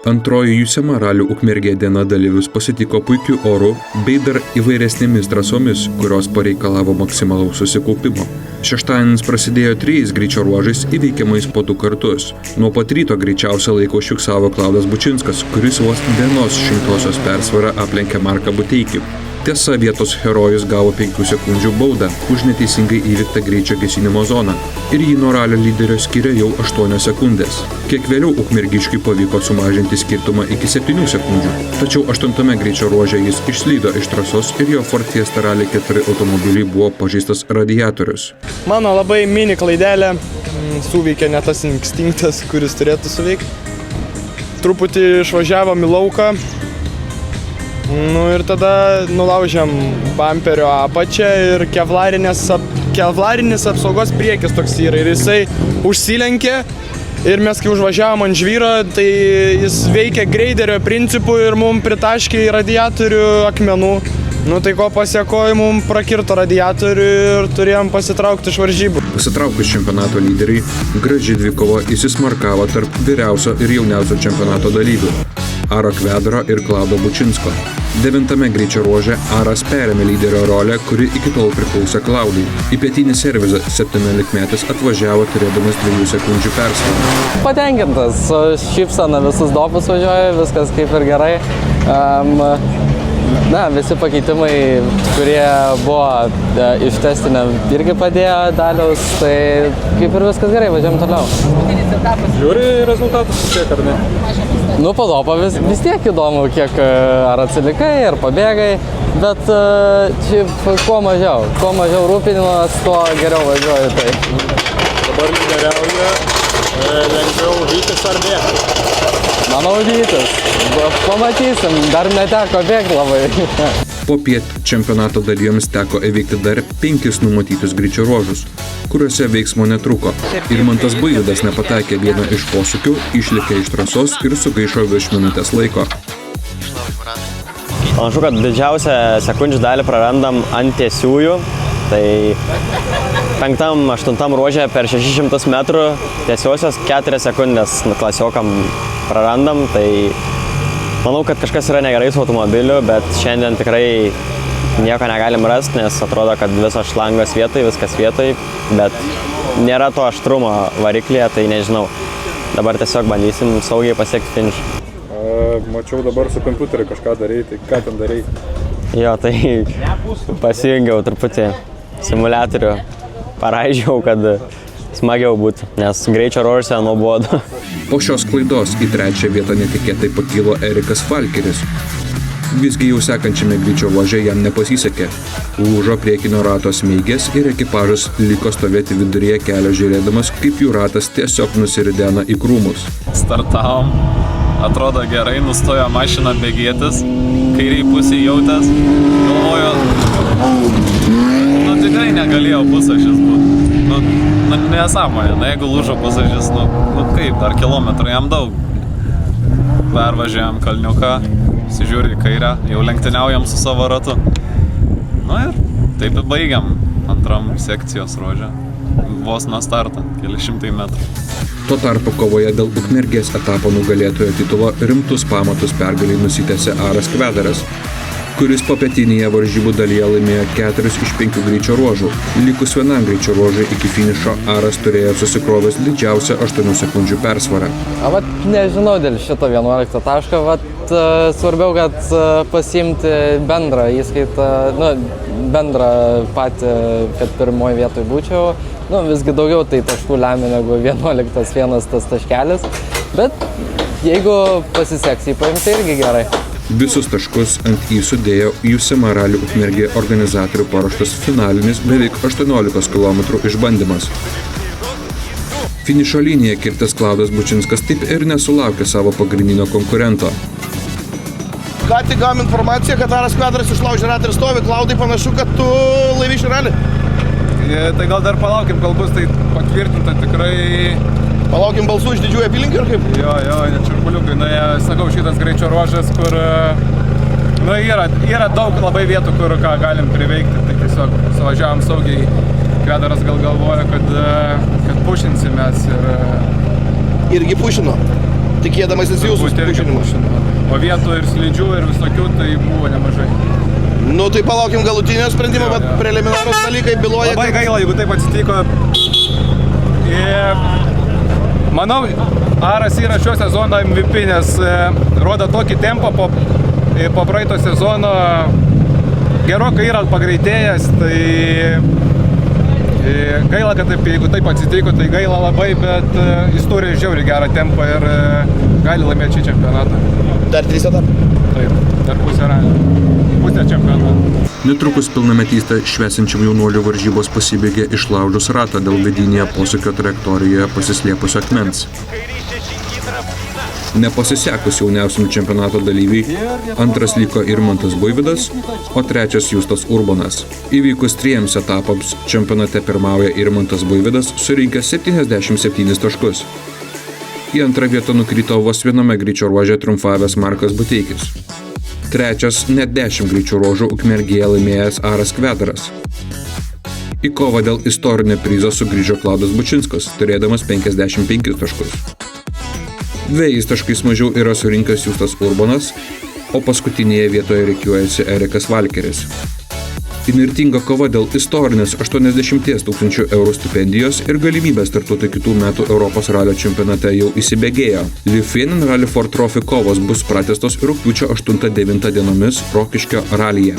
Antroji USEMA ralių Ukmergė diena dalyvius pasitiko puikiu oru bei dar įvairesnėmis trasomis, kurios pareikalavo maksimalaus susikaupimo. Šeštadienis prasidėjo 3 greičio ruožais įveikiamais po 2 kartus. Nuo pat ryto greičiausią laiko užfiksavo Klaudas Bučinskas, kuris vos 1/100 persvarą aplenkė Marką Buteikį. Tiesa, vietos herojus gavo 5 sekundžių baudą už neteisingai įvyktą greičio gesinimo zoną ir jį nuo ralio lyderio skiria jau 8 sekundės. Kiek vėliau ukmergiškiui pavyko sumažinti skirtumą iki 7 sekundžių, tačiau 8 greičio ruože jis išslydo iš trasos ir jo Ford Fiesta Rally 4 automobiliui buvo pažeistas radiatorius. Mano labai mini klaidelė, suveikė ne tas instinktas, kuris turėtų suveikti. Truputį išvažiavom į lauką. Ir tada nulaužėm bamperio apačią ir kevlarinis apsaugos priekis toks yra. Ir jisai užsilenkė ir mes kai užvažiavom ant žvyro, tai jis veikia greiderio principu ir mum pritaškė į radiatorių akmenų. Tai ko pasiekojo, mum prakirto radiatorių ir turėjom pasitraukti iš varžybų. Pasitraukus čempionato lyderiai, graži dvikova įsismarkavo tarp vyriausio ir jauniausio čempionato dalyvių – Aro Kvedaro ir Klaudo Bučinsko. 9 greičio ruože Aras perėmė lyderio rolę, kuri iki tol priklausė Klaudui. Į pietinį servizą 17-metis atvažiavo turėdamas 2 sekundžių persvarą. Patenkintas, su šypsena visus dopus važiuoja, viskas kaip ir gerai. Visi pakeitimai, kurie buvo iš testinio irgi padėjo daliaus, tai kaip ir viskas gerai, važiuojam toliau. Žiūri rezultatus kiek ar ne? Po dopą vis tiek įdomu, kiek ar atsilikai, ar pabėgai, bet šiaip kuo mažiau rūpinimas, tuo geriau važiuoju. Tai. Dabar lyderiauja, lengviau vytis ar bėgti? Manau vytis, pamatysim, dar neteko bėgti labai. Popiet čempionato dalyviams teko įveikti dar 5 numatytus greičio ruožus, kuriuose veiksmo netruko. Irmantas Buivydas nepataikė vieną iš posūkių, išlėkė iš trasos ir sugaišo virš minutės laiko. Panašu, kad didžiausią sekundžių dalį prarandam ant tiesiųjų. Tai 5-8 ruože per 600 metrų tiesiosios 4 sekundės klasiokam prarandam. Tai manau, kad kažkas yra negerai su automobiliu, bet šiandien tikrai nieko negalim rasti, nes atrodo, kad visos šlangos vietoj, viskas vietoj, bet nėra to aštrumo variklyje, tai nežinau. Dabar tiesiog bandysim saugiai pasiekti finišą. Mačiau dabar su kompiuteriu kažką darai, tai ką ten darai? Jo, tai pasijungiau truputį simuliatorių, paraižiau, kad smagiau būtų, nes greičio ruožuose nuobodu. Po šios klaidos į 3 vietą netikėtai pakilo Erikas Falkeris. Visgi jau sekančiame greičio ruože jam nepasisekė. Lūžo priekinio rato smeigės ir ekipažas liko stovėti viduryje kelio žiūrėdamas, kaip jų ratas tiesiog nusiridena į krūmus. Startavom, atrodo gerai, nustojo mašina bėgėtis, kairiai pusėje jautęs, galvojo, tikrai negalėjo pusažis būti. Nesąmonė, jeigu lūžo pusažis, kaip, dar kilometrų jam daug. Pervažiavom Kalniuką, sižiūrė į kairę, jau lenktyniaujam su savo ratu. Ir taip baigiam antram sekcijos ruože, vos nuo starto, keli šimtai metrų. Tuo tarpu kovoje dėl Ukmergės etapo nugalėtojo titulo rimtus pamatus pergaliai nusitęsė Aras Kvedaras, kuris popietinėje varžybų dalyje laimėjo 4 iš 5 greičio ruožų. Likus 1 greičio ruožui iki finišo Aras turėjo susikrovęs didžiausią 8 sekundžių persvarą. Nežinau dėl šito 11 taško, svarbiau, kad pasiimti bendrą įskaitą, bendrą patį, kad pirmoje vietoje būčiau. Visgi daugiau tai taškų lemia negu 11-1 tas taškelis, bet jeigu pasiseks jį paimti, tai irgi gerai. Visus taškus ant į sudėjo USEMA ralių Ukmergė organizatorių paruoštas finalinis beveik 18 km išbandymas. Finišo liniją kirtęs Klaudas Bučinskas taip ir nesulaukė savo pagrindinio konkurento. Ką tik gavom informaciją, kad Aras Kvedaras išlaužė ratą ir stovi. Klaudai, panašu, kad tu laimi šį ralį. Tai gal dar palaukim, kol bus tai patvirtinta tikrai. Palaukim balsų iš didžiųjų apylinkių ar kaip? Jo, net čirpuliukai. Sakau, šitas greičio ruožas, kur yra daug labai vietų, kur ką galim priveikti. Tai tiesiog suvažiavom saugiai. Kvedaras gal galvoja, kad pušinsimės ir... Irgi pušino? tikėdamasis jūsų Turbūt irgi pušinimus. O vietų ir slidžių ir visokių tai buvo nemažai. Nu, tai palaukim galutinio sprendimo, Jo, bet jo. preliminarus dalykai byloja, Labai gaila, jeigu taip atsitiko. Manau, Aras yra šio sezono MVP, nes rodo tokį tempą po praeito sezono. Gerokai yra pagreitėjęs, tai gaila, kad taip, jeigu taip atsitiko, tai gaila labai, bet jis turi žiauriai gerą tempą ir gali laimėti šį čempionatą. dar 3 etapai. Taip, dar pusę čempionato. Netrukus pilnametystę švęsiančiam jaunuolių varžybos pasibaigė išlaužus ratą dėl vidinėje posūkio trajektorijoje pasislėpusio akmens. Nepasisekus jauniausiam čempionato dalyviai, antras liko Irmantas Buivydas, o trečias Justas Urbonas. Įvykus 3 etapams čempionate pirmauja Irmantas Buivydas, surinkęs 77 taškus. Į antrą vietą nukrito vos viename greičio ruože triumfavęs Markas Buteikis. Trečias net 10 greičio ruožų Ukmergėje laimėjęs Aras Kvedaras. Į kovą dėl istorinio prizo sugrįžo Klaudas Bučinskas, turėdamas 55 taškus. 2 taškais mažiau yra surinkęs Justas Urbonas, o paskutinėje vietoje rikiuojasi Erikas Valkeris. Įnirtinga kova dėl istorinės 80 000 eurų stipendijos ir galimybės startuoti kitų metų Europos ralio čempionate jau įsibėgėjo. Lithuanian Rally Ford Trophy kovos bus pratęstos rugpjūčio 8-9 dienomis Rokiškio ralyje.